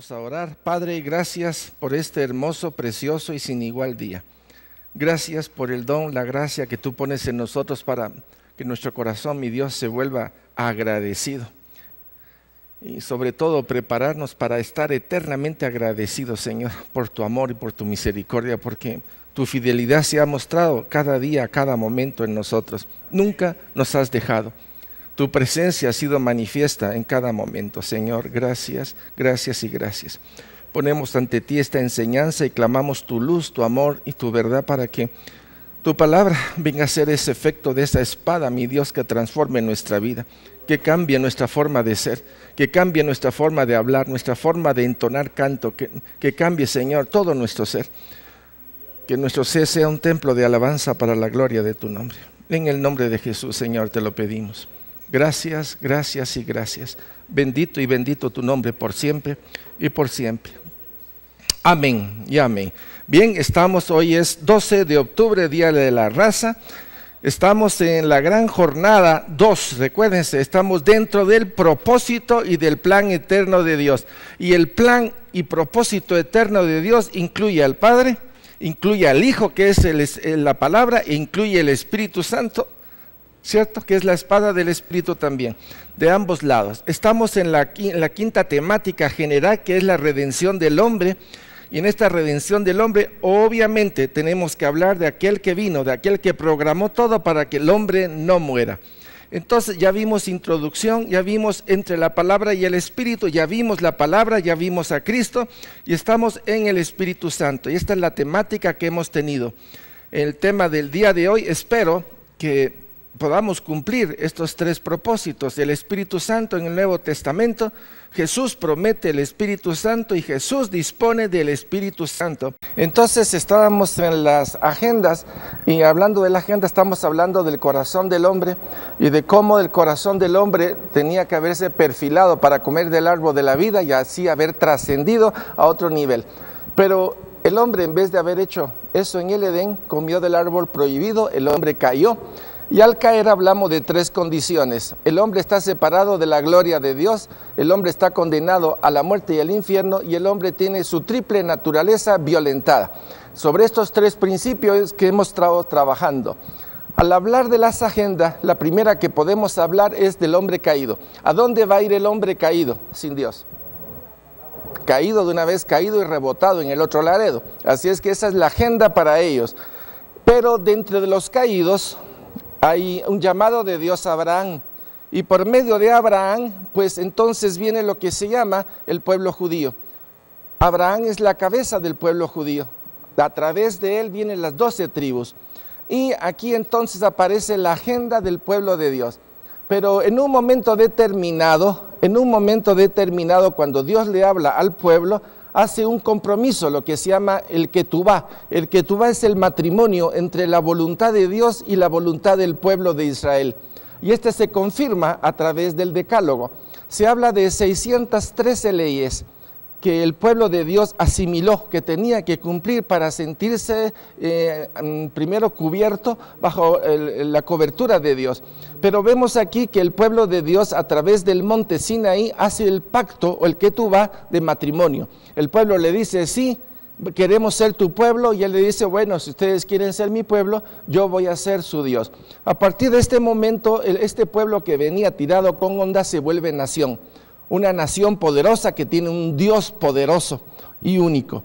Vamos a orar. Padre, gracias por este hermoso, precioso y sin igual día. Gracias por el don, la gracia que tú pones en nosotros para que nuestro corazón, mi Dios, se vuelva agradecido. Y sobre todo prepararnos para estar eternamente agradecidos, Señor, por tu amor y por tu misericordia, porque tu fidelidad se ha mostrado cada día, cada momento en nosotros. Nunca nos has dejado. Tu presencia ha sido manifiesta en cada momento, Señor. Gracias, gracias y gracias. Ponemos ante ti esta enseñanza y clamamos tu luz, tu amor y tu verdad para que tu palabra venga a ser ese efecto de esa espada, mi Dios, que transforme nuestra vida, que cambie nuestra forma de ser, que cambie nuestra forma de hablar, nuestra forma de entonar canto, que cambie, Señor, todo nuestro ser. Que nuestro ser sea un templo de alabanza para la gloria de tu nombre. En el nombre de Jesús, Señor, te lo pedimos. Gracias, gracias y gracias. Bendito y bendito tu nombre por siempre y por siempre. Amén y amén. Bien, hoy es 12 de octubre, Día de la Raza. Estamos en la gran jornada 2, recuérdense, estamos dentro del propósito y del plan eterno de Dios. Y el plan y propósito eterno de Dios incluye al Padre, incluye al Hijo, que es la palabra, e incluye el Espíritu Santo, ¿cierto? Que es la espada del Espíritu también, de ambos lados. Estamos en la quinta temática general, que es la redención del hombre, y en esta redención del hombre, obviamente, tenemos que hablar de aquel que vino, de aquel que programó todo para que el hombre no muera. Entonces ya vimos introducción, ya vimos entre la palabra y el Espíritu, ya vimos la palabra, ya vimos a Cristo, y estamos en el Espíritu Santo, y esta es la temática que hemos tenido. El tema del día de hoy, espero que podamos cumplir estos tres propósitos. El Espíritu Santo en el Nuevo Testamento, Jesús promete el Espíritu Santo y Jesús dispone del Espíritu Santo. Entonces estábamos en las agendas y hablando de la agenda estamos hablando del corazón del hombre y de cómo el corazón del hombre tenía que haberse perfilado para comer del árbol de la vida y así haber trascendido a otro nivel. Pero el hombre, en vez de haber hecho eso en el Edén, comió del árbol prohibido, el hombre cayó. Y al caer hablamos de tres condiciones. El hombre está separado de la gloria de Dios, el hombre está condenado a la muerte y al infierno, y el hombre tiene su triple naturaleza violentada. Sobre estos tres principios que hemos estado trabajando. Al hablar de las agendas, la primera que podemos hablar es del hombre caído. ¿A dónde va a ir el hombre caído sin Dios? Caído de una vez, caído y rebotado en el otro laredo. Así es que esa es la agenda para ellos. Pero dentro de los caídos hay un llamado de Dios a Abraham, y por medio de Abraham, pues entonces viene lo que se llama el pueblo judío. Abraham es la cabeza del pueblo judío, a través de él vienen las 12 tribus, y aquí entonces aparece la agenda del pueblo de Dios. Pero en un momento determinado, cuando Dios le habla al pueblo, hace un compromiso, lo que se llama el ketubá. El ketubá es el matrimonio entre la voluntad de Dios y la voluntad del pueblo de Israel. Y este se confirma a través del decálogo. Se habla de 613 leyes que el pueblo de Dios asimiló, que tenía que cumplir para sentirse primero cubierto bajo la cobertura de Dios. Pero vemos aquí que el pueblo de Dios a través del monte Sinaí hace el pacto o el ketubá de matrimonio. El pueblo le dice, sí, queremos ser tu pueblo, y él le dice, bueno, si ustedes quieren ser mi pueblo, yo voy a ser su Dios. A partir de este momento, este pueblo que venía tirado con onda se vuelve nación. Una nación poderosa que tiene un Dios poderoso y único.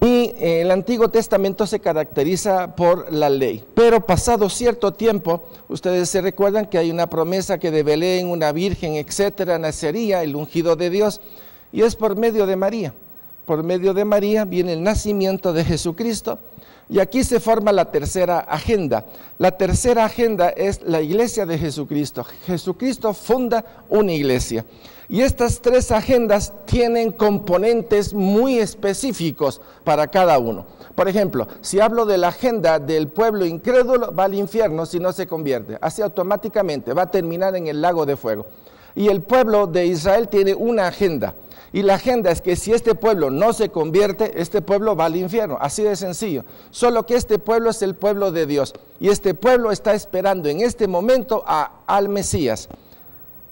Y el Antiguo Testamento se caracteriza por la ley. Pero pasado cierto tiempo, ustedes se recuerdan que hay una promesa que de Belén, una virgen, etcétera, nacería el ungido de Dios. Y es por medio de María. Por medio de María viene el nacimiento de Jesucristo. Y aquí se forma la tercera agenda. La tercera agenda es la iglesia de Jesucristo. Jesucristo funda una iglesia. Y estas tres agendas tienen componentes muy específicos para cada uno. Por ejemplo, si hablo de la agenda del pueblo incrédulo, va al infierno si no se convierte. Así automáticamente va a terminar en el lago de fuego. Y el pueblo de Israel tiene una agenda. Y la agenda es que si este pueblo no se convierte, este pueblo va al infierno, así de sencillo. Solo que este pueblo es el pueblo de Dios, y este pueblo está esperando en este momento al Mesías.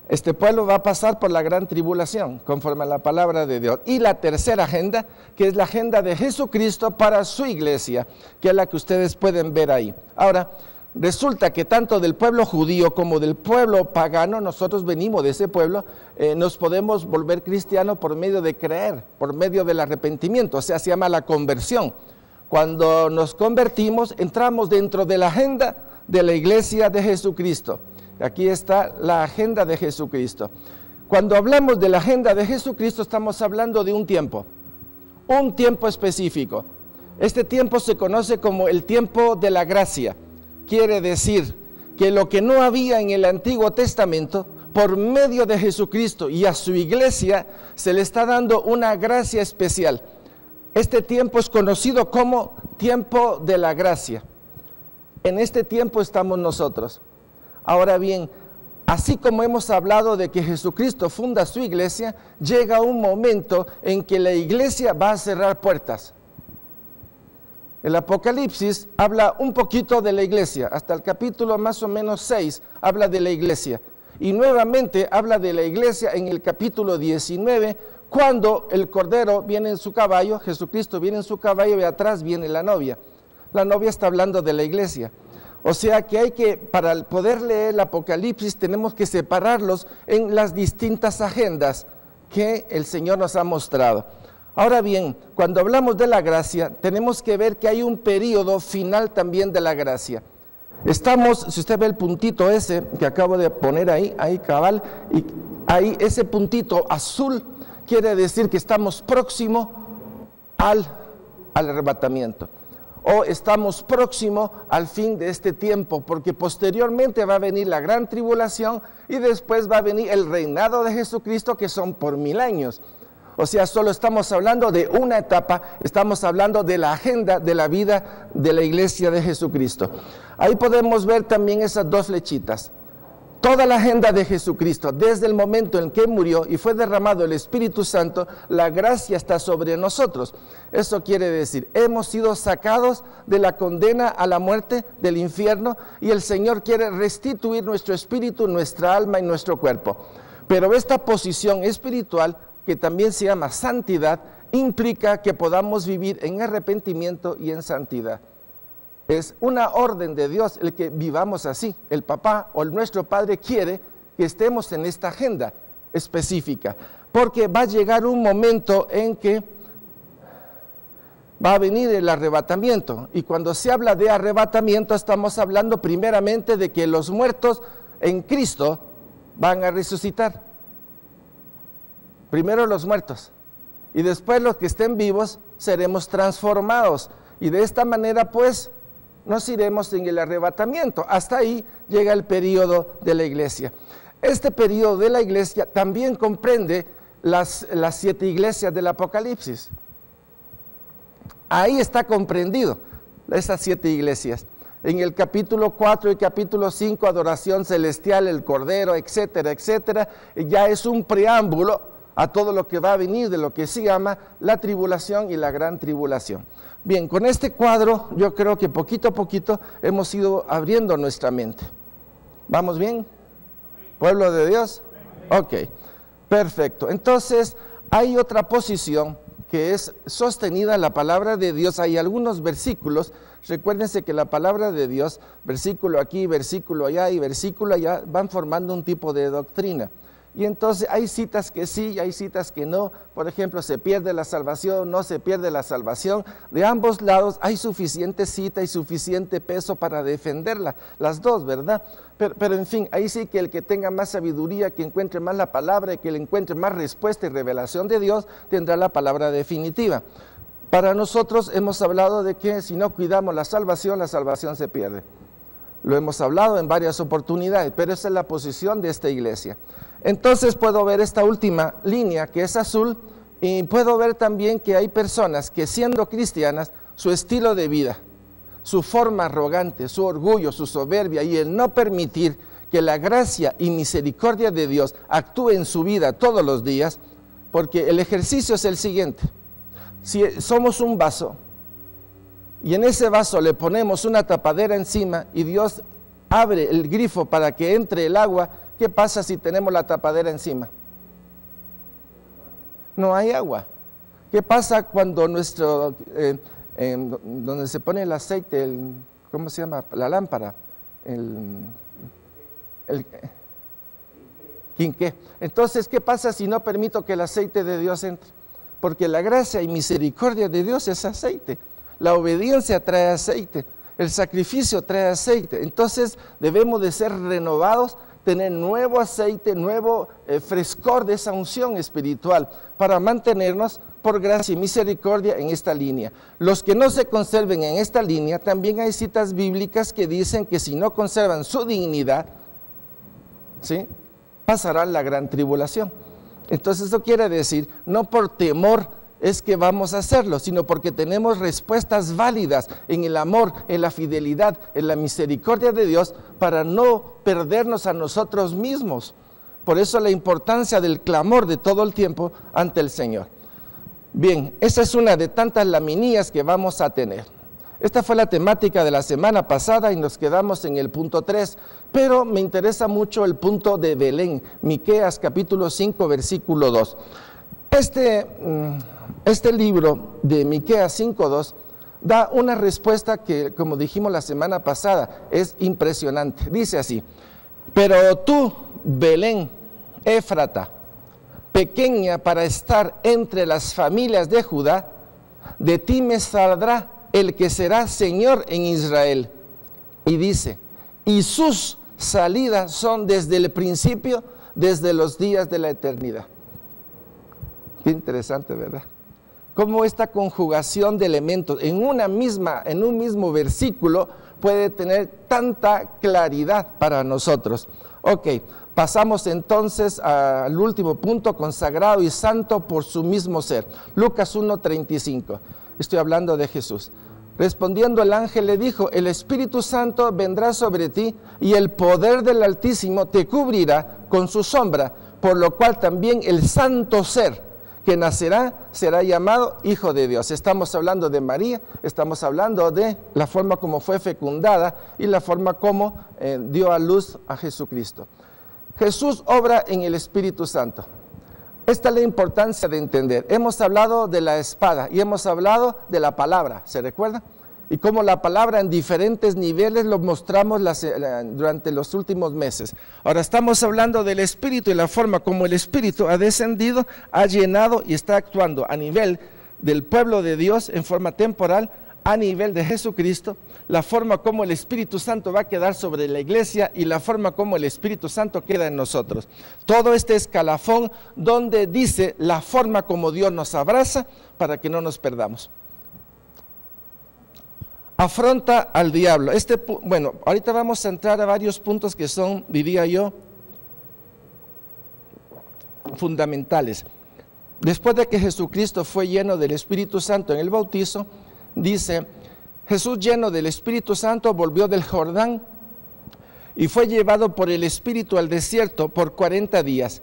Este pueblo va a pasar por la gran tribulación, conforme a la palabra de Dios. Y la tercera agenda, que es la agenda de Jesucristo para su iglesia, que es la que ustedes pueden ver ahí. Ahora, resulta que tanto del pueblo judío como del pueblo pagano, nosotros venimos de ese pueblo, nos podemos volver cristianos por medio de creer, por medio del arrepentimiento, o sea, se llama la conversión. Cuando nos convertimos, entramos dentro de la agenda de la iglesia de Jesucristo. Aquí está la agenda de Jesucristo. Cuando hablamos de la agenda de Jesucristo, estamos hablando de un tiempo específico. Este tiempo se conoce como el tiempo de la gracia. Quiere decir que lo que no había en el Antiguo Testamento, por medio de Jesucristo y a su iglesia, se le está dando una gracia especial. Este tiempo es conocido como tiempo de la gracia. En este tiempo estamos nosotros. Ahora bien, así como hemos hablado de que Jesucristo funda su iglesia, llega un momento en que la iglesia va a cerrar puertas. El Apocalipsis habla un poquito de la iglesia, hasta el capítulo más o menos 6 habla de la iglesia. Y nuevamente habla de la iglesia en el capítulo 19, cuando el Cordero viene en su caballo, Jesucristo viene en su caballo y atrás viene la novia. La novia está hablando de la iglesia. O sea que para poder leer el Apocalipsis, tenemos que separarlos en las distintas agendas que el Señor nos ha mostrado. Ahora bien, cuando hablamos de la gracia, tenemos que ver que hay un periodo final también de la gracia. Estamos, si usted ve el puntito ese que acabo de poner ahí cabal, y ahí ese puntito azul quiere decir que estamos próximos al arrebatamiento. O estamos próximos al fin de este tiempo, porque posteriormente va a venir la gran tribulación y después va a venir el reinado de Jesucristo, que son por 1000 años. O sea, solo estamos hablando de una etapa, estamos hablando de la agenda de la vida de la iglesia de Jesucristo. Ahí podemos ver también esas dos flechitas. Toda la agenda de Jesucristo, desde el momento en que murió y fue derramado el Espíritu Santo, la gracia está sobre nosotros. Eso quiere decir, hemos sido sacados de la condena a la muerte, del infierno, y el Señor quiere restituir nuestro espíritu, nuestra alma y nuestro cuerpo. Pero esta posición espiritual, que también se llama santidad, implica que podamos vivir en arrepentimiento y en santidad. Es una orden de Dios el que vivamos así. El papá o nuestro padre quiere que estemos en esta agenda específica, porque va a llegar un momento en que va a venir el arrebatamiento. Y cuando se habla de arrebatamiento, estamos hablando primeramente de que los muertos en Cristo van a resucitar. Primero los muertos, y después los que estén vivos seremos transformados. Y de esta manera, pues, nos iremos en el arrebatamiento. Hasta ahí llega el periodo de la iglesia. Este periodo de la iglesia también comprende las 7 iglesias del Apocalipsis. Ahí está comprendido esas 7 iglesias. En el capítulo 4 y capítulo 5, adoración celestial, el Cordero, etcétera, etcétera, ya es un preámbulo a todo lo que va a venir de lo que se llama la tribulación y la gran tribulación. Bien, con este cuadro yo creo que poquito a poquito hemos ido abriendo nuestra mente. ¿Vamos bien? ¿Pueblo de Dios? Ok, perfecto. Entonces, hay otra posición que es sostenida en la palabra de Dios. Hay algunos versículos, recuérdense que la palabra de Dios, versículo aquí, versículo allá y versículo allá, van formando un tipo de doctrina. Y entonces hay citas que sí y hay citas que no. Por ejemplo, se pierde la salvación, no se pierde la salvación. De ambos lados hay suficiente cita y suficiente peso para defenderla, las dos, ¿verdad? Pero en fin, ahí sí que el que tenga más sabiduría, que encuentre más la palabra y que le encuentre más respuesta y revelación de Dios, tendrá la palabra definitiva. Para nosotros hemos hablado de que si no cuidamos la salvación se pierde. Lo hemos hablado en varias oportunidades, pero esa es la posición de esta iglesia. Entonces puedo ver esta última línea que es azul y puedo ver también que hay personas que siendo cristianas, su estilo de vida, su forma arrogante, su orgullo, su soberbia y el no permitir que la gracia y misericordia de Dios actúe en su vida todos los días, porque el ejercicio es el siguiente. Si somos un vaso y en ese vaso le ponemos una tapadera encima y Dios abre el grifo para que entre el agua, ¿qué pasa si tenemos la tapadera encima? No hay agua. ¿Qué pasa cuando donde se pone el aceite, ¿cómo se llama? La lámpara, el quinqué. Entonces, ¿qué pasa si no permito que el aceite de Dios entre? Porque la gracia y misericordia de Dios es aceite. La obediencia trae aceite. El sacrificio trae aceite. Entonces, debemos de ser renovados, tener nuevo aceite, nuevo frescor de esa unción espiritual para mantenernos por gracia y misericordia en esta línea. Los que no se conserven en esta línea, también hay citas bíblicas que dicen que si no conservan su dignidad, ¿sí?, pasarán la gran tribulación. Entonces eso quiere decir, no por temor es que vamos a hacerlo, sino porque tenemos respuestas válidas en el amor, en la fidelidad, en la misericordia de Dios, para no perdernos a nosotros mismos. Por eso la importancia del clamor de todo el tiempo ante el Señor. Bien, esa es una de tantas laminías que vamos a tener. Esta fue la temática de la semana pasada y nos quedamos en el punto 3, pero me interesa mucho el punto de Belén, Miqueas capítulo 5, versículo 2. Este libro de Miqueas 5:2 da una respuesta que, como dijimos la semana pasada, es impresionante. Dice así: pero tú, Belén, Éfrata, pequeña para estar entre las familias de Judá, de ti me saldrá el que será Señor en Israel. Y dice, y sus salidas son desde el principio, desde los días de la eternidad. Qué interesante, ¿verdad? Cómo esta conjugación de elementos en un mismo versículo puede tener tanta claridad para nosotros. Ok, pasamos entonces al último punto: consagrado y santo por su mismo ser. Lucas 1:35. Estoy hablando de Jesús. Respondiendo el ángel le dijo, el Espíritu Santo vendrá sobre ti y el poder del Altísimo te cubrirá con su sombra, por lo cual también el santo ser que nacerá será llamado Hijo de Dios. Estamos hablando de María, estamos hablando de la forma como fue fecundada y la forma como dio a luz a Jesucristo. Jesús obra en el Espíritu Santo. Esta es la importancia de entender. Hemos hablado de la espada y hemos hablado de la palabra, ¿se recuerda? Y cómo la palabra en diferentes niveles lo mostramos durante los últimos meses. Ahora estamos hablando del Espíritu y la forma como el Espíritu ha descendido, ha llenado y está actuando a nivel del pueblo de Dios en forma temporal, a nivel de Jesucristo, la forma como el Espíritu Santo va a quedar sobre la iglesia y la forma como el Espíritu Santo queda en nosotros. Todo este escalafón donde dice la forma como Dios nos abraza para que no nos perdamos. Afronta al diablo. Bueno, ahorita vamos a entrar a varios puntos que son, diría yo, fundamentales. Después de que Jesucristo fue lleno del Espíritu Santo en el bautizo, dice, Jesús lleno del Espíritu Santo volvió del Jordán y fue llevado por el Espíritu al desierto por 40 días.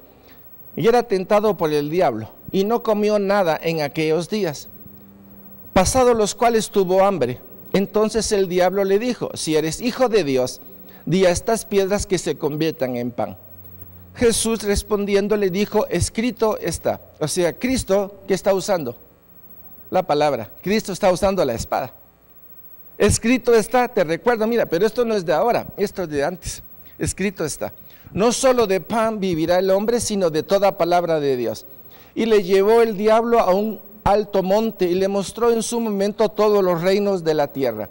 Y era tentado por el diablo y no comió nada en aquellos días, pasados los cuales tuvo hambre. Entonces el diablo le dijo, si eres hijo de Dios, di a estas piedras que se conviertan en pan. Jesús respondiendo le dijo, escrito está. O sea, Cristo, ¿qué está usando? La palabra. Cristo está usando la espada. Escrito está, te recuerdo, mira, pero esto no es de ahora, esto es de antes. Escrito está. No solo de pan vivirá el hombre, sino de toda palabra de Dios. Y le llevó el diablo a un alto monte y le mostró en su momento todos los reinos de la tierra.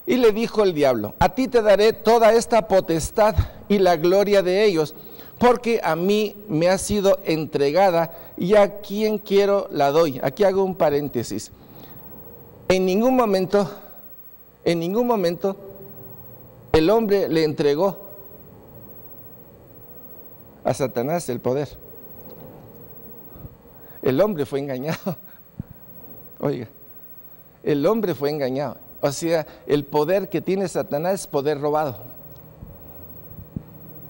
Y le dijo el diablo, a ti te daré toda esta potestad y la gloria de ellos, porque a mí me ha sido entregada y a quien quiero la doy. Aquí hago un paréntesis. En ningún momento el hombre le entregó a Satanás el poder. El hombre fue engañado. Oiga, el hombre fue engañado. O sea, el poder que tiene Satanás es poder robado.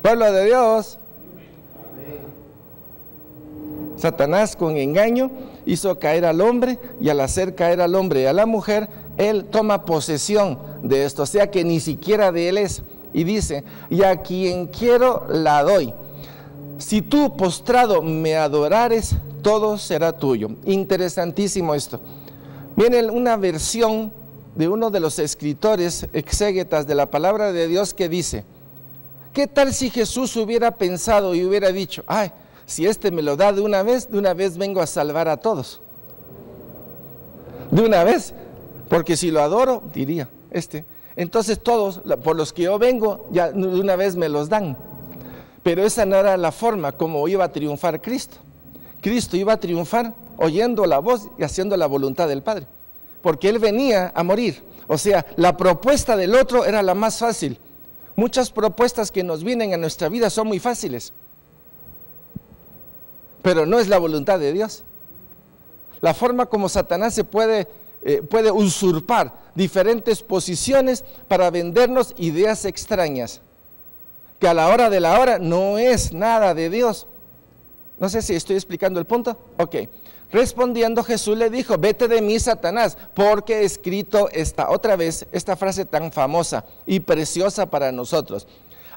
Pueblo de Dios. Satanás con engaño hizo caer al hombre y al hacer caer al hombre y a la mujer, él toma posesión de esto. O sea que ni siquiera de él es, y dice, y a quien quiero la doy. Si tú postrado me adorares, todo será tuyo. Interesantísimo esto. Viene una versión de uno de los escritores exégetas de la palabra de Dios que dice, ¿qué tal si Jesús hubiera pensado y hubiera dicho, ay, si este me lo da de una vez vengo a salvar a todos? De una vez, porque si lo adoro, diría, entonces todos por los que yo vengo, ya de una vez me los dan. Pero esa no era la forma como iba a triunfar Cristo. Cristo iba a triunfar oyendo la voz y haciendo la voluntad del Padre, porque Él venía a morir. O sea, la propuesta del otro era la más fácil. Muchas propuestas que nos vienen a nuestra vida son muy fáciles, pero no es la voluntad de Dios. La forma como Satanás se puede usurpar diferentes posiciones para vendernos ideas extrañas, que a la hora de la hora no es nada de Dios. No sé si estoy explicando el punto. Ok. Respondiendo Jesús le dijo, vete de mí, Satanás, porque escrito está, otra vez, esta frase tan famosa y preciosa para nosotros.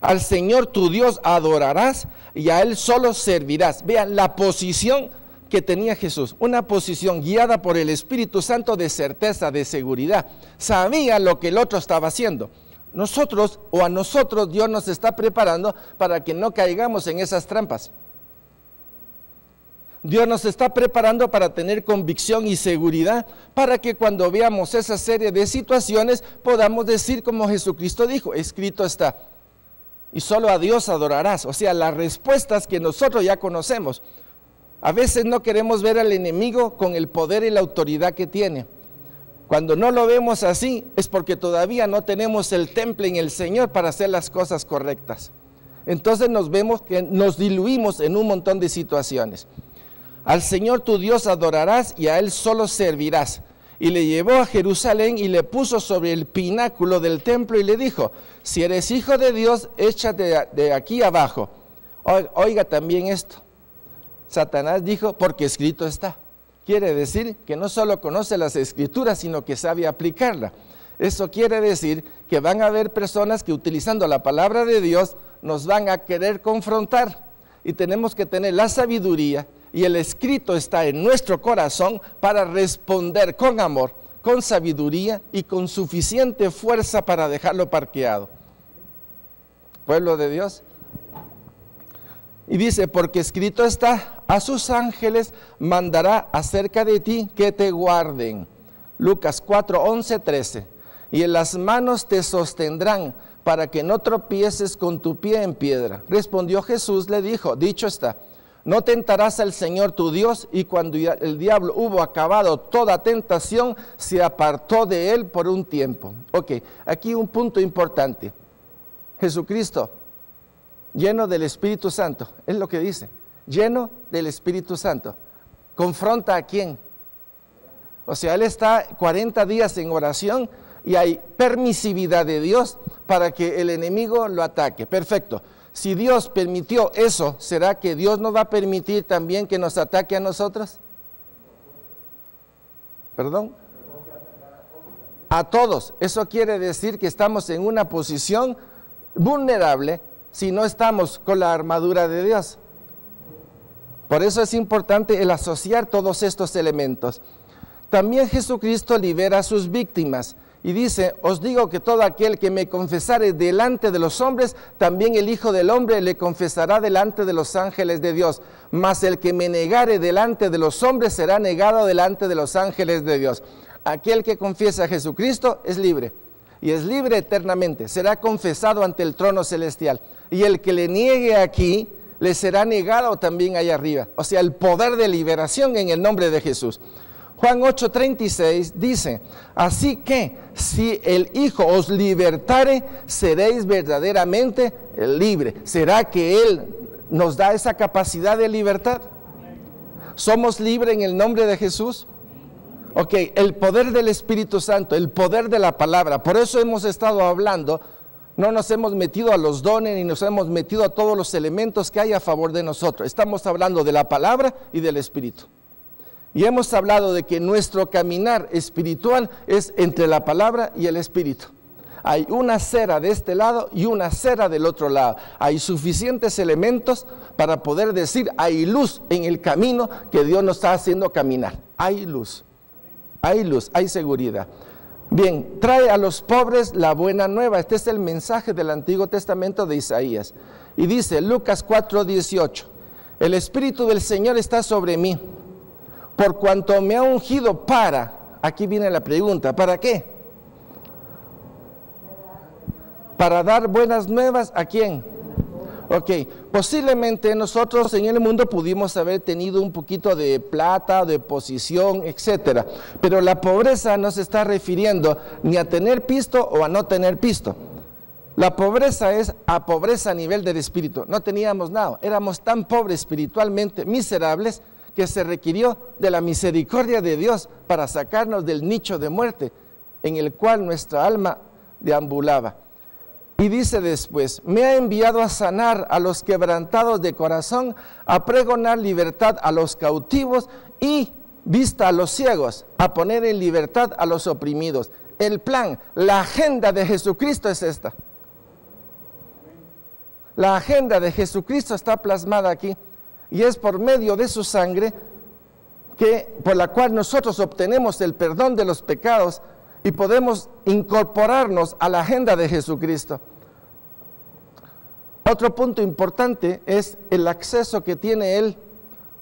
Al Señor tu Dios adorarás y a Él solo servirás. Vean la posición que tenía Jesús, una posición guiada por el Espíritu Santo de certeza, de seguridad. Sabía lo que el otro estaba haciendo. A nosotros Dios nos está preparando para que no caigamos en esas trampas. Dios nos está preparando para tener convicción y seguridad, para que cuando veamos esa serie de situaciones podamos decir como Jesucristo dijo, escrito está, y solo a Dios adorarás. O sea, las respuestas que nosotros ya conocemos. A veces no queremos ver al enemigo con el poder y la autoridad que tiene. Cuando no lo vemos así, es porque todavía no tenemos el temple en el Señor para hacer las cosas correctas. Entonces nos vemos que nos diluimos en un montón de situaciones. Al Señor tu Dios adorarás y a Él solo servirás. Y le llevó a Jerusalén y le puso sobre el pináculo del templo y le dijo, si eres hijo de Dios, échate de aquí abajo. Oiga también esto. Satanás dijo, porque escrito está. Quiere decir que no solo conoce las escrituras, sino que sabe aplicarla. Eso quiere decir que van a haber personas que utilizando la palabra de Dios nos van a querer confrontar. Y tenemos que tener la sabiduría, y el escrito está en nuestro corazón para responder con amor, con sabiduría y con suficiente fuerza para dejarlo parqueado. Pueblo de Dios. Y dice, porque escrito está, a sus ángeles mandará acerca de ti que te guarden. Lucas 4, 11, 13. Y en las manos te sostendrán para que no tropieces con tu pie en piedra. Respondió Jesús, le dijo, dicho está, no tentarás al Señor tu Dios. Y cuando el diablo hubo acabado toda tentación, se apartó de él por un tiempo. Ok, aquí un punto importante. Jesucristo, lleno del Espíritu Santo, es lo que dice, lleno del Espíritu Santo. ¿Confronta a quién? O sea, él está 40 días en oración y hay permisividad de Dios para que el enemigo lo ataque. Perfecto. Si Dios permitió eso, ¿será que Dios no va a permitir también que nos ataque a nosotros? ¿Perdón? A todos. Eso quiere decir que estamos en una posición vulnerable si no estamos con la armadura de Dios. Por eso es importante el asociar todos estos elementos. También Jesucristo libera a sus víctimas. Y dice, os digo que todo aquel que me confesare delante de los hombres, también el Hijo del Hombre le confesará delante de los ángeles de Dios. Mas el que me negare delante de los hombres será negado delante de los ángeles de Dios. Aquel que confiesa a Jesucristo es libre. Y es libre eternamente. Será confesado ante el trono celestial. Y el que le niegue aquí, le será negado también allá arriba. O sea, el poder de liberación en el nombre de Jesús. Juan 8:36 dice, así que si el Hijo os libertare, seréis verdaderamente libres. ¿Será que Él nos da esa capacidad de libertad? ¿Somos libres en el nombre de Jesús? Ok, el poder del Espíritu Santo, el poder de la palabra. Por eso hemos estado hablando, no nos hemos metido a los dones ni nos hemos metido a todos los elementos que hay a favor de nosotros. Estamos hablando de la palabra y del Espíritu. Y hemos hablado de que nuestro caminar espiritual es entre la palabra y el Espíritu. Hay una cera de este lado y una cera del otro lado. Hay suficientes elementos para poder decir, hay luz en el camino que Dios nos está haciendo caminar. Hay luz, hay seguridad. Bien, trae a los pobres la buena nueva. Este es el mensaje del Antiguo Testamento de Isaías. Y dice, Lucas 4:18, el Espíritu del Señor está sobre mí, por cuanto me ha ungido para, aquí viene la pregunta, ¿para qué? Para dar buenas nuevas, ¿a quién? Ok, posiblemente nosotros en el mundo pudimos haber tenido un poquito de plata, de posición, etcétera, pero la pobreza no se está refiriendo ni a tener pisto o a no tener pisto. La pobreza es a pobreza a nivel del espíritu. No teníamos nada, éramos tan pobres espiritualmente, miserables, que se requirió de la misericordia de Dios para sacarnos del nicho de muerte en el cual nuestra alma deambulaba. Y dice después, me ha enviado a sanar a los quebrantados de corazón, a pregonar libertad a los cautivos y vista a los ciegos, a poner en libertad a los oprimidos. El plan, la agenda de Jesucristo es esta. La agenda de Jesucristo está plasmada aquí y es por medio de su sangre por la cual nosotros obtenemos el perdón de los pecados y podemos incorporarnos a la agenda de Jesucristo. Otro punto importante es el acceso que tiene él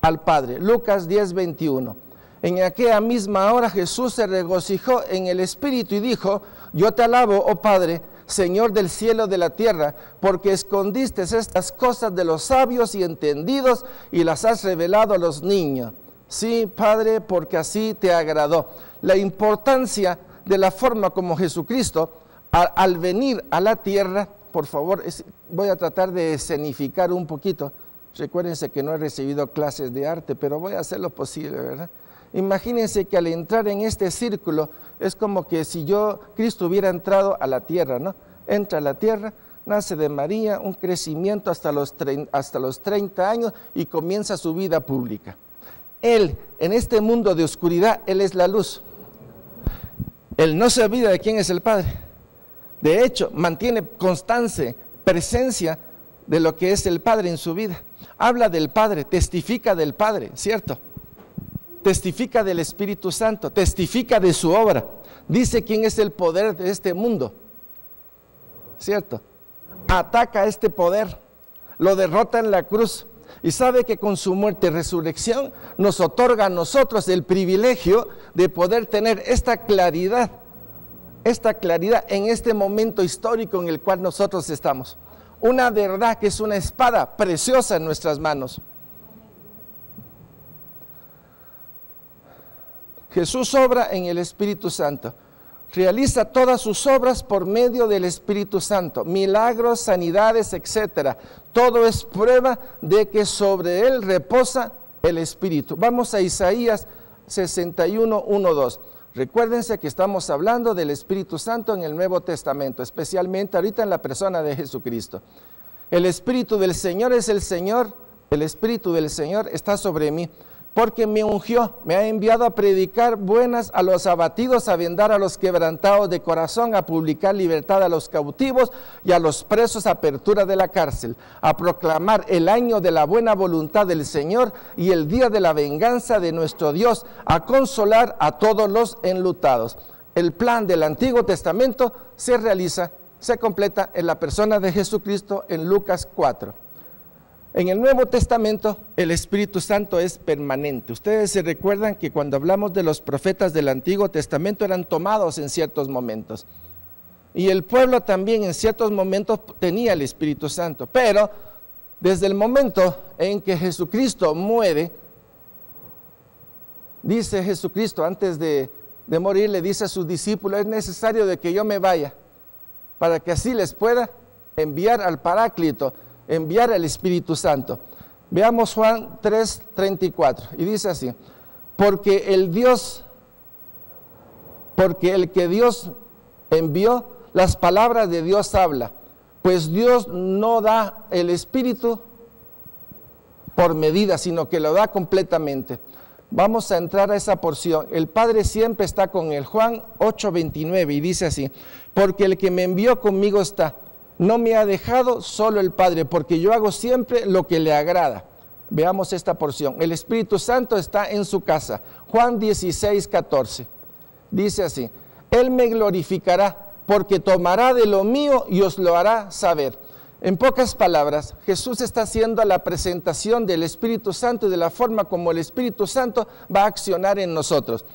al Padre. Lucas 10:21. En aquella misma hora Jesús se regocijó en el Espíritu y dijo, yo te alabo, oh Padre, Señor del cielo y de la tierra, porque escondiste estas cosas de los sabios y entendidos y las has revelado a los niños. Sí, Padre, porque así te agradó. La importancia de la forma como Jesucristo, al venir a la tierra, por favor, voy a tratar de escenificar un poquito. Recuérdense que no he recibido clases de arte, pero voy a hacer lo posible, ¿verdad? Imagínense que al entrar en este círculo, es como que si Cristo hubiera entrado a la tierra, ¿no? Entra a la tierra, nace de María, un crecimiento hasta los 30 años y comienza su vida pública. Él, en este mundo de oscuridad, Él es la luz. Él no se olvida de quién es el Padre. De hecho, mantiene constante presencia de lo que es el Padre en su vida. Habla del Padre, testifica del Padre, ¿cierto? Testifica del Espíritu Santo, testifica de su obra. Dice quién es el poder de este mundo, ¿cierto? Ataca a este poder, lo derrota en la cruz y sabe que con su muerte y resurrección nos otorga a nosotros el privilegio de poder tener esta claridad en este momento histórico en el cual nosotros estamos. Una verdad que es una espada preciosa en nuestras manos. Jesús obra en el Espíritu Santo. Realiza todas sus obras por medio del Espíritu Santo. Milagros, sanidades, etc. Todo es prueba de que sobre él reposa el Espíritu. Vamos a Isaías 61, 1, 2. Recuérdense que estamos hablando del Espíritu Santo en el Nuevo Testamento, especialmente ahorita en la persona de Jesucristo. El Espíritu del Señor es el Señor, el Espíritu del Señor está sobre mí, porque me ungió, me ha enviado a predicar buenas a los abatidos, a vendar a los quebrantados de corazón, a publicar libertad a los cautivos y a los presos, apertura de la cárcel, a proclamar el año de la buena voluntad del Señor y el día de la venganza de nuestro Dios, a consolar a todos los enlutados. El plan del Antiguo Testamento se realiza, se completa en la persona de Jesucristo en Lucas 4. En el Nuevo Testamento, el Espíritu Santo es permanente. Ustedes se recuerdan que cuando hablamos de los profetas del Antiguo Testamento eran tomados en ciertos momentos. Y el pueblo también en ciertos momentos tenía el Espíritu Santo. Pero desde el momento en que Jesucristo muere, dice Jesucristo antes de morir, le dice a sus discípulos, es necesario de que yo me vaya, para que así les pueda enviar al Paráclito, enviar al Espíritu Santo. Veamos Juan 3:34 y dice así, porque el que Dios envió, las palabras de Dios habla, pues Dios no da el Espíritu por medida, sino que lo da completamente. Vamos a entrar a esa porción. El Padre siempre está con él. Juan 8:29 y dice así: porque el que me envió conmigo está. No me ha dejado solo el Padre, porque yo hago siempre lo que le agrada. Veamos esta porción. El Espíritu Santo está en su casa. Juan 16:14. Dice así: Él me glorificará, porque tomará de lo mío y os lo hará saber. En pocas palabras, Jesús está haciendo la presentación del Espíritu Santo y de la forma como el Espíritu Santo va a accionar en nosotros.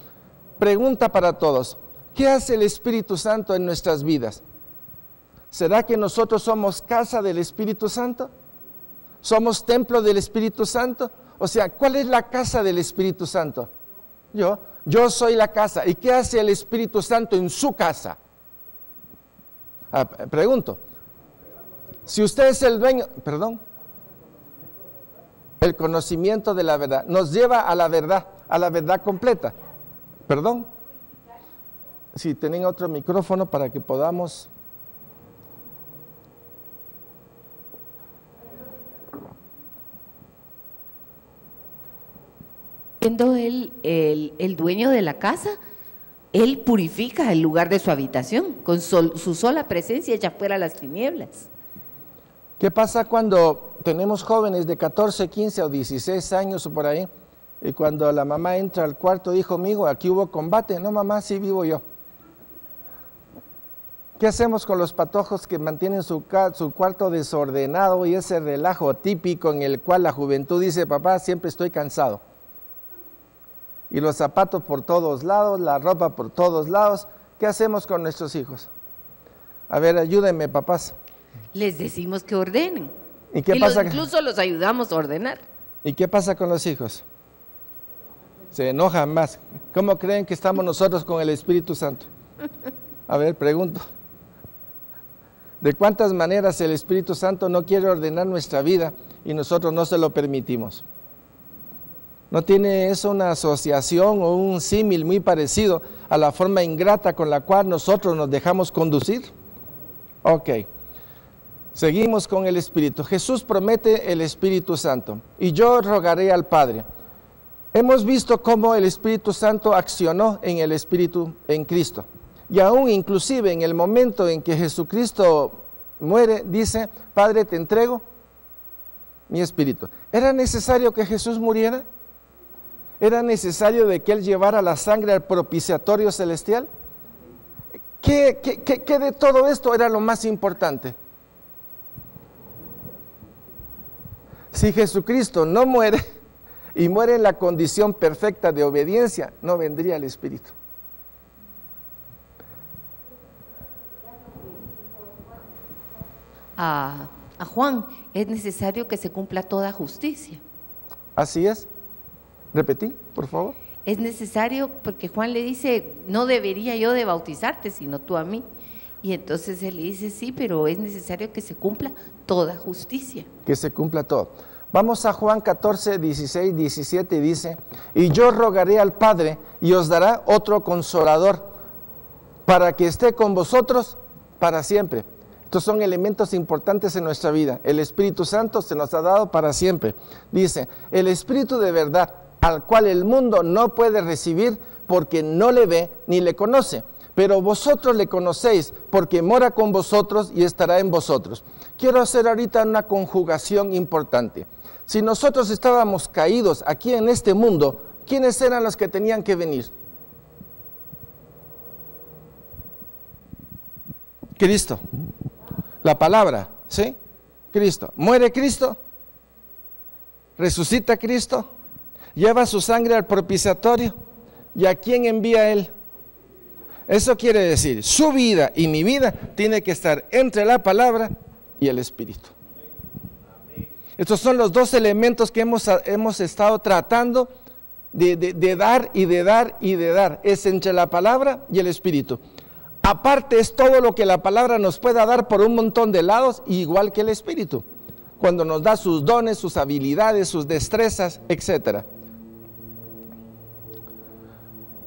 Pregunta para todos: ¿qué hace el Espíritu Santo en nuestras vidas? ¿Será que nosotros somos casa del Espíritu Santo? ¿Somos templo del Espíritu Santo? O sea, ¿cuál es la casa del Espíritu Santo? Yo soy la casa. ¿Y qué hace el Espíritu Santo en su casa? Pregunto. Si usted es el dueño, el conocimiento de la verdad, nos lleva a la verdad completa. Si tienen otro micrófono para que podamos. Siendo él el dueño de la casa, él purifica el lugar de su habitación, con su sola presencia echa fuera las tinieblas. ¿Qué pasa cuando tenemos jóvenes de 14, 15 o 16 años o por ahí? Y cuando la mamá entra al cuarto, dijo: amigo, aquí hubo combate. No, mamá, sí vivo yo. ¿Qué hacemos con los patojos que mantienen su cuarto desordenado y ese relajo típico en el cual la juventud dice: papá, siempre estoy cansado? Y los zapatos por todos lados, la ropa por todos lados. ¿Qué hacemos con nuestros hijos? A ver, ayúdenme, papás. Les decimos que ordenen. ¿Y qué pasa? Incluso los ayudamos a ordenar. ¿Y qué pasa con los hijos? Se enojan más. ¿Cómo creen que estamos nosotros con el Espíritu Santo? A ver, pregunto. ¿De cuántas maneras el Espíritu Santo no quiere ordenar nuestra vida y nosotros no se lo permitimos? ¿No tiene eso una asociación o un símil muy parecido a la forma ingrata con la cual nosotros nos dejamos conducir? Ok. Seguimos con el Espíritu. Jesús promete el Espíritu Santo. Y yo rogaré al Padre. Hemos visto cómo el Espíritu Santo accionó en el Espíritu, en Cristo. Y aún inclusive en el momento en que Jesucristo muere, dice: Padre, te entrego mi Espíritu. ¿Era necesario que Jesús muriera? ¿Era necesario de que Él llevara la sangre al propiciatorio celestial? ¿Qué de todo esto era lo más importante? Si Jesucristo no muere y muere en la condición perfecta de obediencia, no vendría el Espíritu. A Juan: es necesario que se cumpla toda justicia. Así es. Repetí, por favor. Es necesario, porque Juan le dice: no debería yo de bautizarte, sino tú a mí. Y entonces él le dice: sí, pero es necesario que se cumpla toda justicia. Que se cumpla todo. Vamos a Juan 14, 16, 17 y dice: y yo rogaré al Padre y os dará otro consolador para que esté con vosotros para siempre. Estos son elementos importantes en nuestra vida. El Espíritu Santo se nos ha dado para siempre. Dice: el Espíritu de verdad, al cual el mundo no puede recibir porque no le ve ni le conoce. Pero vosotros le conocéis porque mora con vosotros y estará en vosotros. Quiero hacer ahorita una conjugación importante. Si nosotros estábamos caídos aquí en este mundo, ¿quiénes eran los que tenían que venir? Cristo. La palabra, ¿sí? Cristo. Muere Cristo, resucita Cristo, lleva su sangre al propiciatorio. ¿Y a quién envía Él? Eso quiere decir, su vida y mi vida tiene que estar entre la palabra y el Espíritu. Estos son los dos elementos que hemos estado tratando de dar y de dar y de dar. Es entre la palabra y el Espíritu. Aparte es todo lo que la palabra nos pueda dar por un montón de lados, igual que el Espíritu, cuando nos da sus dones, sus habilidades, sus destrezas, etc.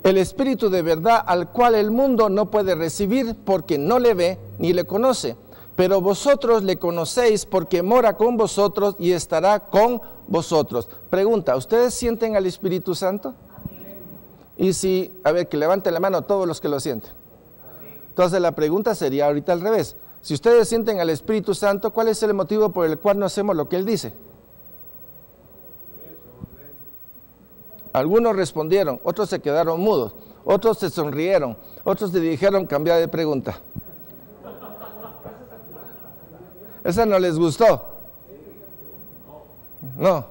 El Espíritu de verdad, al cual el mundo no puede recibir porque no le ve ni le conoce, pero vosotros le conocéis porque mora con vosotros y estará con vosotros. Pregunta, ¿ustedes sienten al Espíritu Santo? Y si, a ver, que levanten la mano todos los que lo sienten. Entonces la pregunta sería ahorita al revés. Si ustedes sienten al Espíritu Santo, ¿cuál es el motivo por el cual no hacemos lo que Él dice? Algunos respondieron, otros se quedaron mudos, otros se sonrieron, otros se dijeron cambiar de pregunta. ¿Esa no les gustó? No.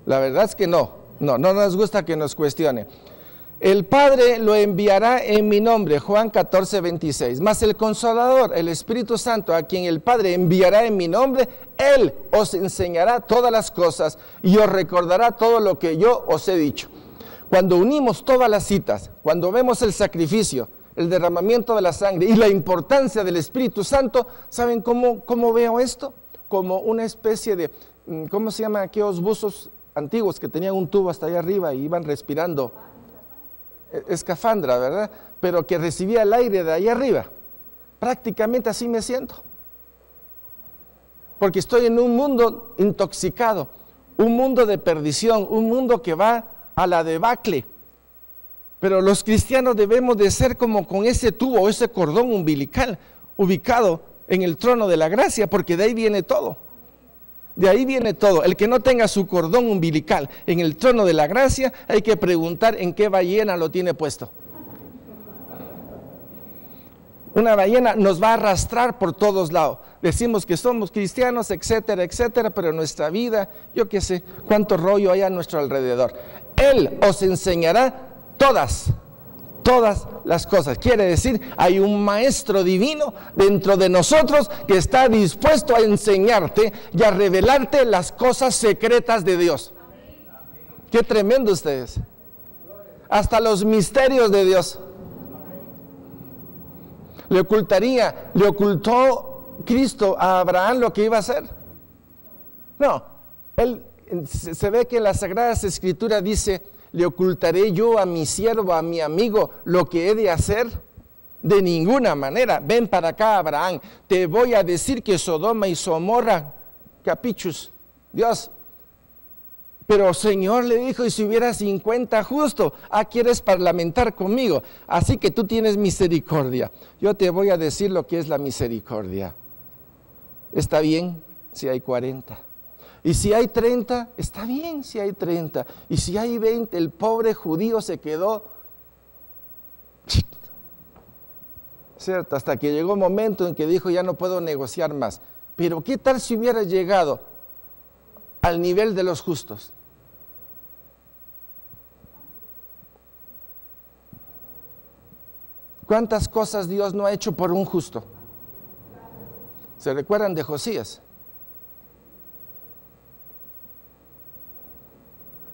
La verdad es que no nos gusta que nos cuestione. El Padre lo enviará en mi nombre, Juan 14, 26. Mas el Consolador, el Espíritu Santo, a quien el Padre enviará en mi nombre, Él os enseñará todas las cosas y os recordará todo lo que yo os he dicho. Cuando unimos todas las citas, cuando vemos el sacrificio, el derramamiento de la sangre y la importancia del Espíritu Santo, ¿saben cómo veo esto? Como una especie de, ¿cómo se llama aquellos buzos antiguos que tenían un tubo hasta allá arriba y iban respirando? Escafandra, ¿verdad? Pero que recibía el aire de allá arriba. Prácticamente así me siento. Porque estoy en un mundo intoxicado, un mundo de perdición, un mundo que va a la debacle. Pero los cristianos debemos de ser como con ese tubo, ese cordón umbilical ubicado en el trono de la gracia, porque de ahí viene todo. De ahí viene todo. El que no tenga su cordón umbilical en el trono de la gracia, hay que preguntar en qué ballena lo tiene puesto. Una ballena nos va a arrastrar por todos lados. Decimos que somos cristianos, etcétera, etcétera, pero en nuestra vida, yo qué sé, cuánto rollo hay a nuestro alrededor. Él os enseñará todas las cosas. Quiere decir, hay un maestro divino dentro de nosotros que está dispuesto a enseñarte y a revelarte las cosas secretas de Dios. Qué tremendo ustedes. Hasta los misterios de Dios. Le ocultó Cristo a Abraham lo que iba a hacer. No, se ve que en las Sagradas Escrituras dice, ¿le ocultaré yo a mi siervo, a mi amigo, lo que he de hacer? De ninguna manera. Ven para acá, Abraham. Te voy a decir que Sodoma y Gomorra, capichus, Dios. Pero Señor, le dijo, y si hubiera 50 justos, ¿quieres parlamentar conmigo? Así que tú tienes misericordia. Yo te voy a decir lo que es la misericordia. ¿Está bien si hay 40? Y si hay 30, está bien si hay 30. Y si hay 20, el pobre judío se quedó, ¿cierto? Hasta que llegó un momento en que dijo, ya no puedo negociar más. Pero ¿qué tal si hubiera llegado al nivel de los justos? ¿Cuántas cosas Dios no ha hecho por un justo? ¿Se recuerdan de Josías?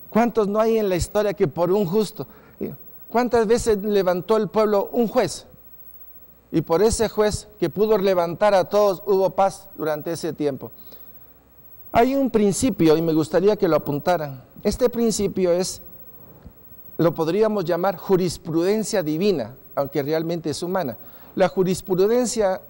¿Cuántos no hay en la historia que por un justo? ¿Cuántas veces levantó el pueblo un juez? Y por ese juez que pudo levantar a todos, hubo paz durante ese tiempo. Hay un principio, y me gustaría que lo apuntaran. Este principio lo podríamos llamar jurisprudencia divina, aunque realmente es humana. La jurisprudencia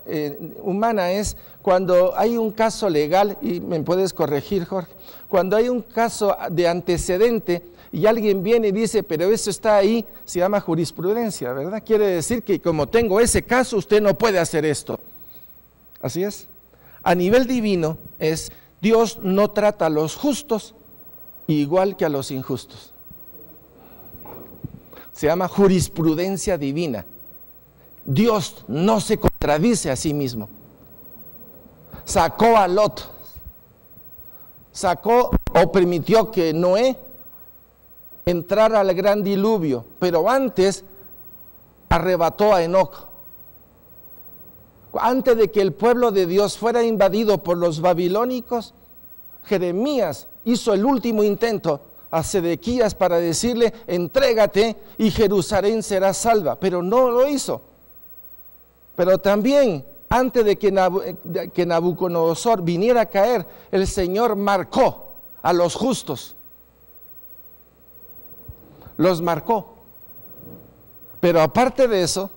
humana es cuando hay un caso legal, y me puedes corregir, Jorge, cuando hay un caso de antecedente y alguien viene y dice, pero eso está ahí, se llama jurisprudencia, ¿verdad? Quiere decir que como tengo ese caso, usted no puede hacer esto. Así es. A nivel divino Dios no trata a los justos igual que a los injustos. Se llama jurisprudencia divina. Dios no se contradice a sí mismo. Sacó a Lot, o permitió que Noé entrara al gran diluvio, pero antes arrebató a Enoc. Antes de que el pueblo de Dios fuera invadido por los babilónicos, Jeremías hizo el último intento a Sedequías para decirle, entrégate y Jerusalén será salva, pero no lo hizo. Pero también, antes de que Nabucodonosor viniera a caer, el Señor marcó a los justos. Los marcó. Pero aparte de eso,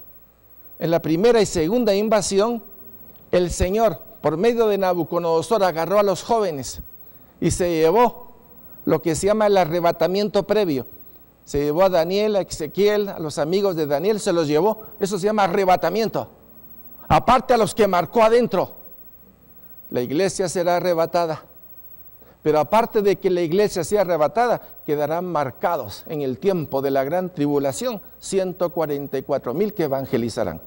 en la primera y segunda invasión, el Señor, por medio de Nabucodonosor, agarró a los jóvenes y se llevó lo que se llama el arrebatamiento previo. Se llevó a Daniel, a Ezequiel, a los amigos de Daniel, se los llevó. Eso se llama arrebatamiento. Aparte a los que marcó adentro. La iglesia será arrebatada. Pero aparte de que la iglesia sea arrebatada, quedarán marcados en el tiempo de la gran tribulación 144,000 que evangelizarán.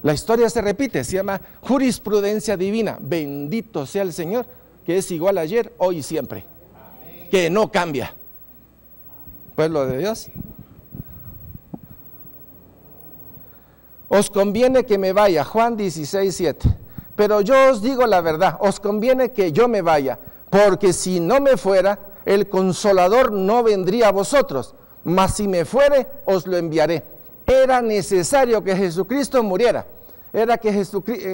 La historia se repite, se llama jurisprudencia divina. Bendito sea el Señor, que es igual ayer, hoy y siempre. Amén. Que no cambia. Pueblo de Dios. Os conviene que me vaya, Juan 16:7. Pero yo os digo la verdad, os conviene que yo me vaya, porque si no me fuera, el Consolador no vendría a vosotros, mas si me fuere, os lo enviaré. Era necesario que Jesucristo muriera, era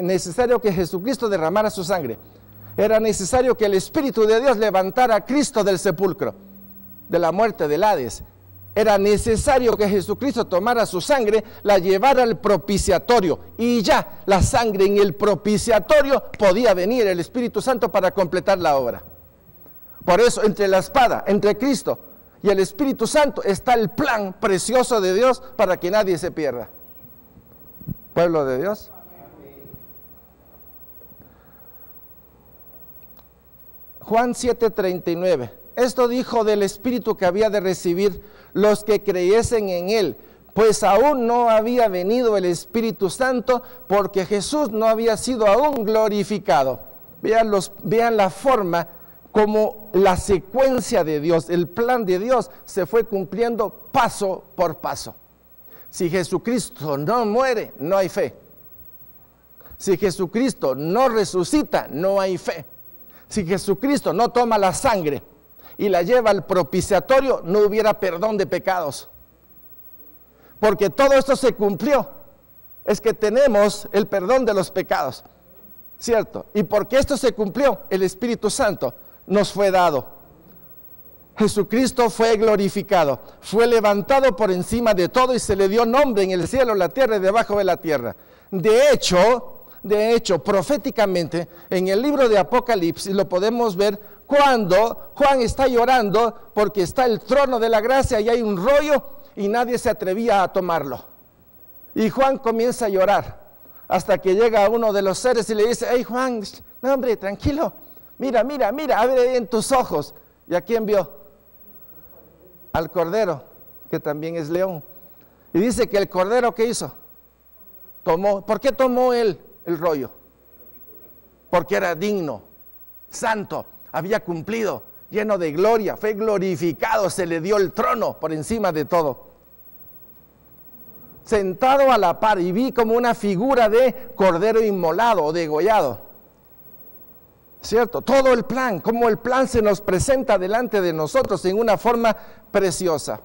necesario que Jesucristo derramara su sangre, era necesario que el Espíritu de Dios levantara a Cristo del sepulcro, de la muerte, del Hades. Era necesario que Jesucristo tomara su sangre, la llevara al propiciatorio, y ya la sangre en el propiciatorio podía venir el Espíritu Santo para completar la obra. Por eso, entre la espada, entre Cristo y el Espíritu Santo, está el plan precioso de Dios para que nadie se pierda. Pueblo de Dios. Juan 7:39. Esto dijo del Espíritu que había de recibir los que creyesen en Él, pues aún no había venido el Espíritu Santo, porque Jesús no había sido aún glorificado. Vean la forma como la secuencia de Dios, el plan de Dios se fue cumpliendo paso por paso. Si Jesucristo no muere, no hay fe. Si Jesucristo no resucita, no hay fe. Si Jesucristo no toma la sangre y la lleva al propiciatorio, no hubiera perdón de pecados. Porque todo esto se cumplió. Es que tenemos el perdón de los pecados, ¿cierto? Y porque esto se cumplió, el Espíritu Santo nos fue dado. Jesucristo fue glorificado, fue levantado por encima de todo y se le dio nombre en el cielo, la tierra y debajo de la tierra. De hecho, proféticamente, en el libro de Apocalipsis lo podemos ver cuando Juan está llorando porque está el trono de la gracia y hay un rollo y nadie se atrevía a tomarlo. Y Juan comienza a llorar hasta que llega uno de los seres y le dice: hey Juan, no hombre, tranquilo, mira, abre en tus ojos. ¿Y a quién vio? Al Cordero, que también es león. Y dice que el Cordero, ¿qué hizo? Tomó. ¿Por qué tomó él el rollo? Porque era digno, santo, había cumplido, lleno de gloria, fue glorificado, se le dio el trono por encima de todo. Sentado a la par, y vi como una figura de cordero inmolado o degollado. ¿Cierto? Todo el plan, como el plan se nos presenta delante de nosotros en una forma preciosa.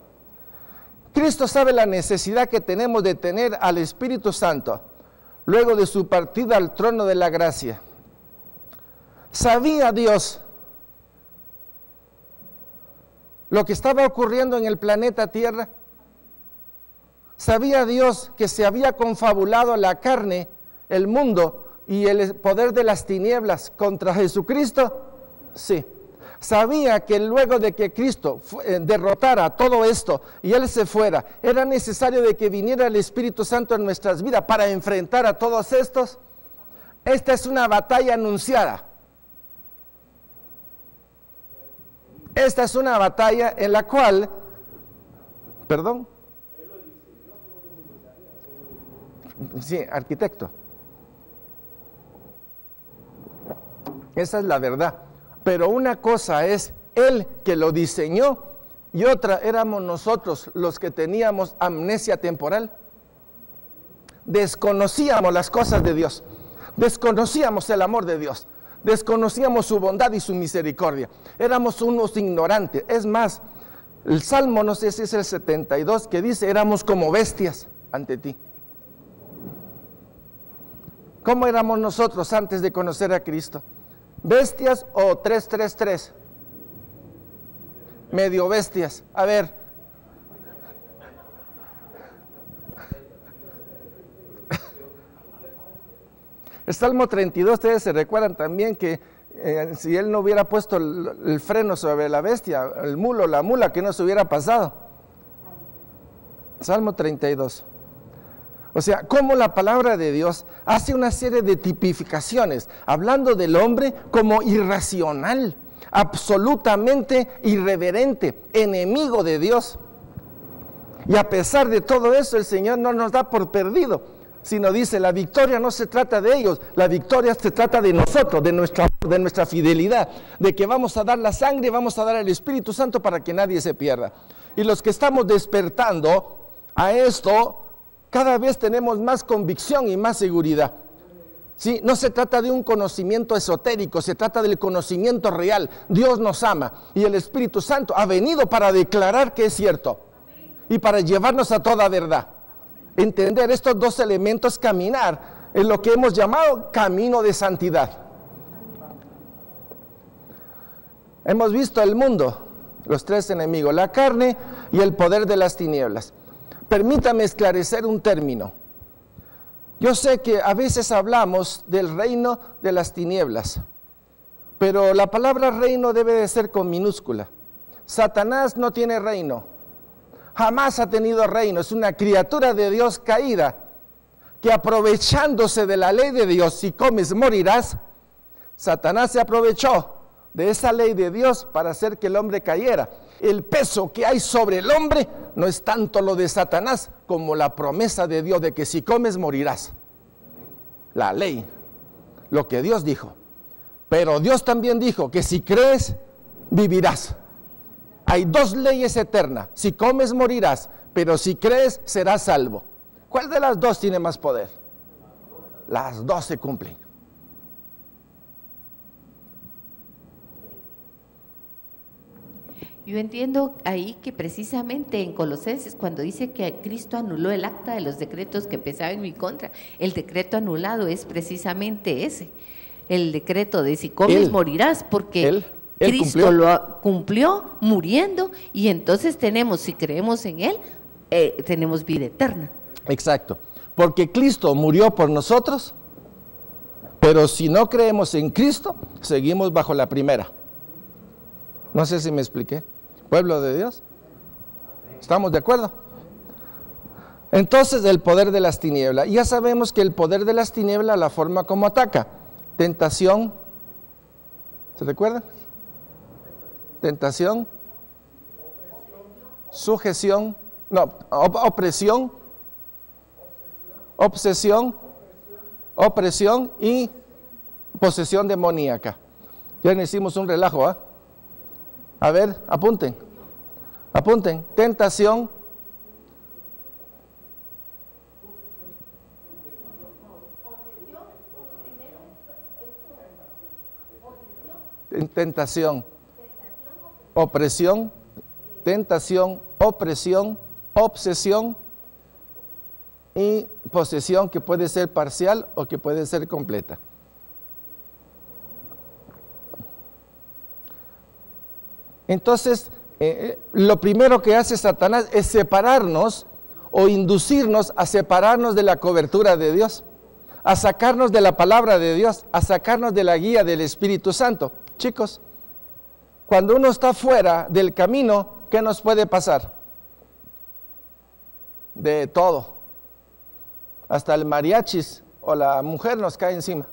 Cristo sabe la necesidad que tenemos de tener al Espíritu Santo luego de su partida al trono de la gracia. ¿Sabía Dios lo que estaba ocurriendo en el planeta Tierra? ¿Sabía Dios que se había confabulado la carne, el mundo y el poder de las tinieblas contra Jesucristo? Sí. Sabía que luego de que Cristo derrotara todo esto y Él se fuera, era necesario de que viniera el Espíritu Santo en nuestras vidas para enfrentar a todos estos. Esta es una batalla anunciada. Esta es una batalla en la cual, perdón, sí, arquitecto. Esa es la verdad. Pero una cosa es Él que lo diseñó y otra éramos nosotros los que teníamos amnesia temporal. Desconocíamos las cosas de Dios, desconocíamos el amor de Dios, desconocíamos su bondad y su misericordia. Éramos unos ignorantes. Es más, el Salmo, no sé si es el 72, que dice: éramos como bestias ante ti. ¿Cómo éramos nosotros antes de conocer a Cristo? ¿Bestias o 333? Medio bestias. A ver. El Salmo 32, ustedes se recuerdan también que si él no hubiera puesto el freno sobre la bestia, el mulo, la mula, ¿qué nos hubiera pasado? Salmo 32. O sea, cómo la palabra de Dios hace una serie de tipificaciones, hablando del hombre como irracional, absolutamente irreverente, enemigo de Dios. Y a pesar de todo eso, el Señor no nos da por perdido, sino dice, la victoria no se trata de ellos, la victoria se trata de nosotros, de nuestra fidelidad, de que vamos a dar la sangre, vamos a dar el Espíritu Santo para que nadie se pierda. Y los que estamos despertando a esto, cada vez tenemos más convicción y más seguridad. ¿Sí? No se trata de un conocimiento esotérico, se trata del conocimiento real. Dios nos ama y el Espíritu Santo ha venido para declarar que es cierto y para llevarnos a toda verdad. Entender estos dos elementos, caminar en lo que hemos llamado camino de santidad. Hemos visto el mundo, los tres enemigos, la carne y el poder de las tinieblas. Permítame esclarecer un término. Yo sé que a veces hablamos del reino de las tinieblas, pero la palabra reino debe de ser con minúscula. Satanás no tiene reino, jamás ha tenido reino, es una criatura de Dios caída, que aprovechándose de la ley de Dios, si comes morirás. Satanás se aprovechó de esa ley de Dios para hacer que el hombre cayera. El peso que hay sobre el hombre no es tanto lo de Satanás como la promesa de Dios de que si comes morirás. La ley, lo que Dios dijo. Pero Dios también dijo que si crees, vivirás. Hay dos leyes eternas. Si comes morirás, pero si crees serás salvo. ¿Cuál de las dos tiene más poder? Las dos se cumplen. Yo entiendo ahí que precisamente en Colosenses, cuando dice que Cristo anuló el acta de los decretos que pesaba en mi contra, el decreto anulado es precisamente ese, el decreto de si comes morirás, porque Cristo lo cumplió muriendo, y entonces tenemos, si creemos en Él, tenemos vida eterna. Exacto, porque Cristo murió por nosotros, pero si no creemos en Cristo, seguimos bajo la primera. No sé si me expliqué. Pueblo de Dios, ¿estamos de acuerdo? Entonces, el poder de las tinieblas. Ya sabemos que el poder de las tinieblas, la forma como ataca. Tentación, ¿se recuerdan? Tentación, sujeción, no, opresión, obsesión, opresión y posesión demoníaca. Ya le hicimos un relajo, ¿ah? A ver, apunten. Tentación, opresión, tentación, opresión, obsesión y posesión, que puede ser parcial o que puede ser completa. Entonces, lo primero que hace Satanás es separarnos o inducirnos a separarnos de la cobertura de Dios, a sacarnos de la palabra de Dios, a sacarnos de la guía del Espíritu Santo. Chicos, cuando uno está fuera del camino, ¿qué nos puede pasar? De todo. Hasta el mariachis o la mujer nos cae encima.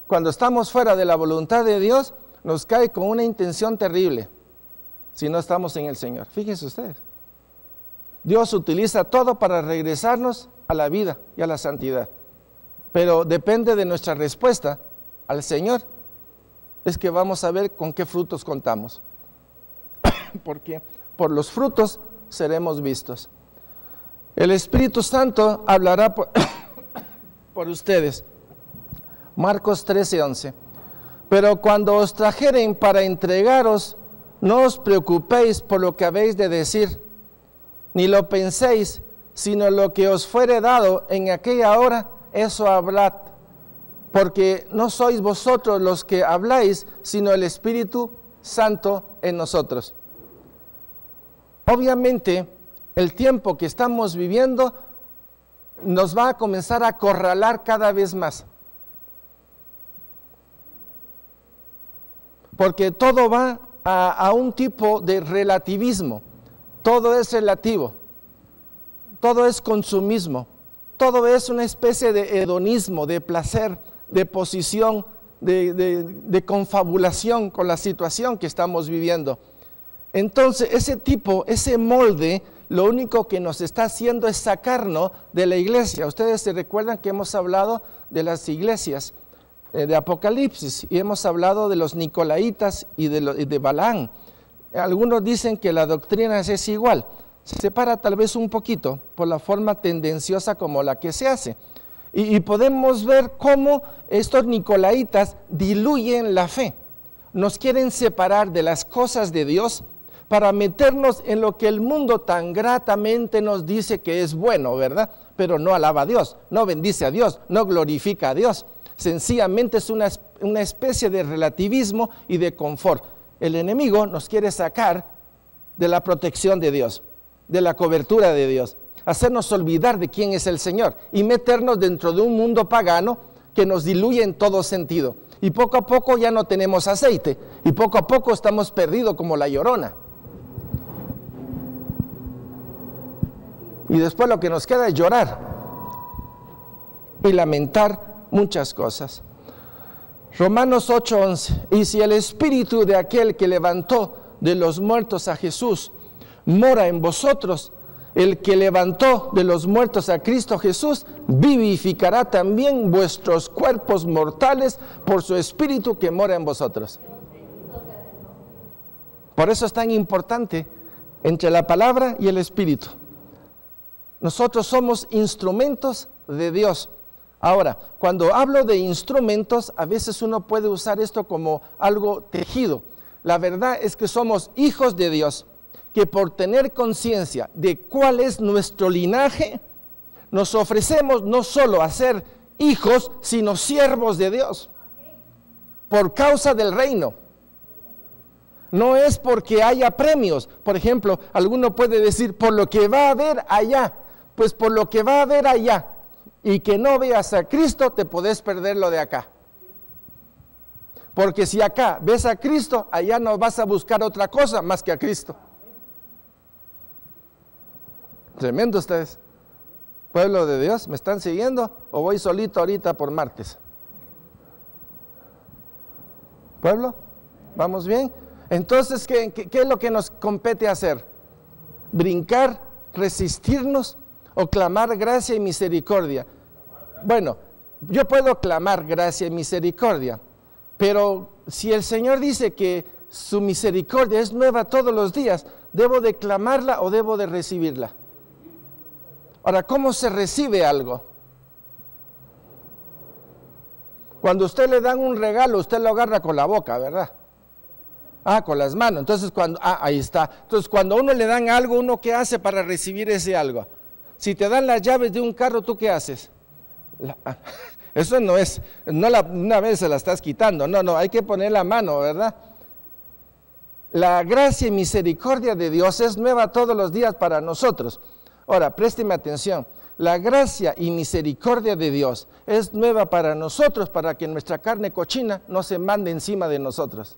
Cuando estamos fuera de la voluntad de Dios, nos cae con una intención terrible si no estamos en el Señor. Fíjense ustedes. Dios utiliza todo para regresarnos a la vida y a la santidad. Pero depende de nuestra respuesta al Señor, es que vamos a ver con qué frutos contamos. Porque por los frutos seremos vistos. El Espíritu Santo hablará por ustedes. Marcos 13:11. Pero cuando os trajeren para entregaros, no os preocupéis por lo que habéis de decir, ni lo penséis, sino lo que os fuere dado en aquella hora, eso hablad, porque no sois vosotros los que habláis, sino el Espíritu Santo en nosotros. Obviamente, el tiempo que estamos viviendo nos va a comenzar a acorralar cada vez más. porque todo va a un tipo de relativismo. Todo es relativo, todo es consumismo, todo es una especie de hedonismo, de placer, de posición, de confabulación con la situación que estamos viviendo. Entonces, ese molde, lo único que nos está haciendo es sacarnos de la iglesia. Ustedes se recuerdan que hemos hablado de las iglesias de Apocalipsis y hemos hablado de los Nicolaitas y de Balaam. Algunos dicen que la doctrina es igual, se separa tal vez un poquito por la forma tendenciosa como la que se hace. Y podemos ver cómo estos Nicolaitas diluyen la fe, nos quieren separar de las cosas de Dios para meternos en lo que el mundo tan gratamente nos dice que es bueno, ¿verdad? Pero no alaba a Dios, no bendice a Dios, no glorifica a Dios. Sencillamente es una especie de relativismo y de confort. El enemigo nos quiere sacar de la protección de Dios, de la cobertura de Dios, hacernos olvidar de quién es el Señor y meternos dentro de un mundo pagano que nos diluye en todo sentido. Y poco a poco ya no tenemos aceite y poco a poco estamos perdidos como la Llorona. Y después lo que nos queda es llorar y lamentar muchas cosas. Romanos 8:11, y si el espíritu de aquel que levantó de los muertos a Jesús mora en vosotros, el que levantó de los muertos a Cristo Jesús vivificará también vuestros cuerpos mortales por su espíritu que mora en vosotros. Por eso es tan importante entre la palabra y el espíritu. Nosotros somos instrumentos de Dios. Ahora, cuando hablo de instrumentos, a veces uno puede usar esto como algo tejido. La verdad es que somos hijos de Dios, que por tener conciencia de cuál es nuestro linaje, nos ofrecemos no solo a ser hijos, sino siervos de Dios, por causa del reino. No es porque haya premios. Por ejemplo, alguno puede decir, por lo que va a haber allá, pues por lo que va a haber allá, y que no veas a Cristo, te podés perder lo de acá. Porque si acá ves a Cristo, allá no vas a buscar otra cosa más que a Cristo. Tremendo ustedes. Pueblo de Dios, ¿me están siguiendo? ¿O voy solito ahorita por martes? ¿Pueblo? ¿Vamos bien? Entonces, ¿qué es lo que nos compete hacer? ¿Brincar, resistirnos o clamar gracia y misericordia? Bueno, yo puedo clamar gracia y misericordia, pero si el Señor dice que su misericordia es nueva todos los días, ¿debo de clamarla o debo de recibirla? Ahora, ¿cómo se recibe algo? Cuando usted le dan un regalo, usted lo agarra con la boca, ¿verdad? Con las manos. Entonces, ahí está. Entonces, cuando a uno le dan algo, ¿uno qué hace para recibir ese algo? Si te dan las llaves de un carro, ¿tú qué haces? Eso no es, una vez se la estás quitando, no, hay que poner la mano, ¿verdad? La gracia y misericordia de Dios es nueva todos los días para nosotros. Ahora, présteme atención, la gracia y misericordia de Dios es nueva para nosotros, para que nuestra carne cochina no se mande encima de nosotros.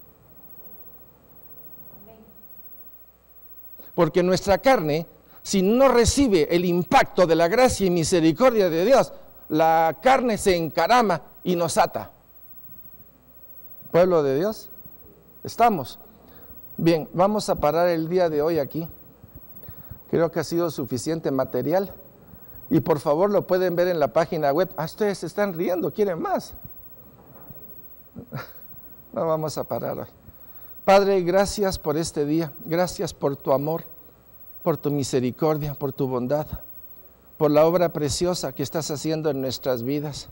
Porque nuestra carne, si no recibe el impacto de la gracia y misericordia de Dios, la carne se encarama y nos ata. Pueblo de Dios, ¿estamos? Bien, vamos a parar el día de hoy aquí. Creo que ha sido suficiente material. Y por favor lo pueden ver en la página web. Ustedes se están riendo, ¿quieren más? No vamos a parar hoy. Padre, gracias por este día. Gracias por tu amor, por tu misericordia, por tu bondad, por la obra preciosa que estás haciendo en nuestras vidas.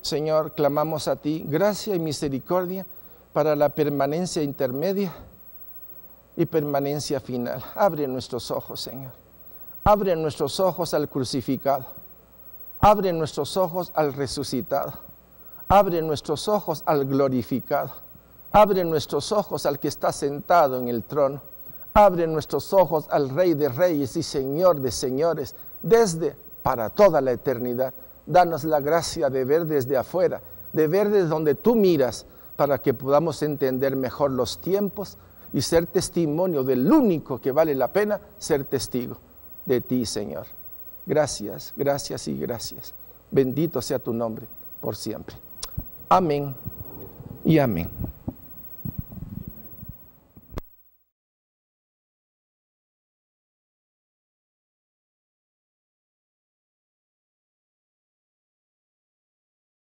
Señor, clamamos a ti gracia y misericordia para la permanencia intermedia y permanencia final. Abre nuestros ojos, Señor. Abre nuestros ojos al crucificado. Abre nuestros ojos al resucitado. Abre nuestros ojos al glorificado. Abre nuestros ojos al que está sentado en el trono. Abre nuestros ojos al Rey de Reyes y Señor de Señores, desde para toda la eternidad. Danos la gracia de ver desde afuera, de ver desde donde tú miras, para que podamos entender mejor los tiempos y ser testimonio del único que vale la pena ser testigo, de ti, Señor. Gracias, gracias y gracias. Bendito sea tu nombre por siempre. Amén y amén.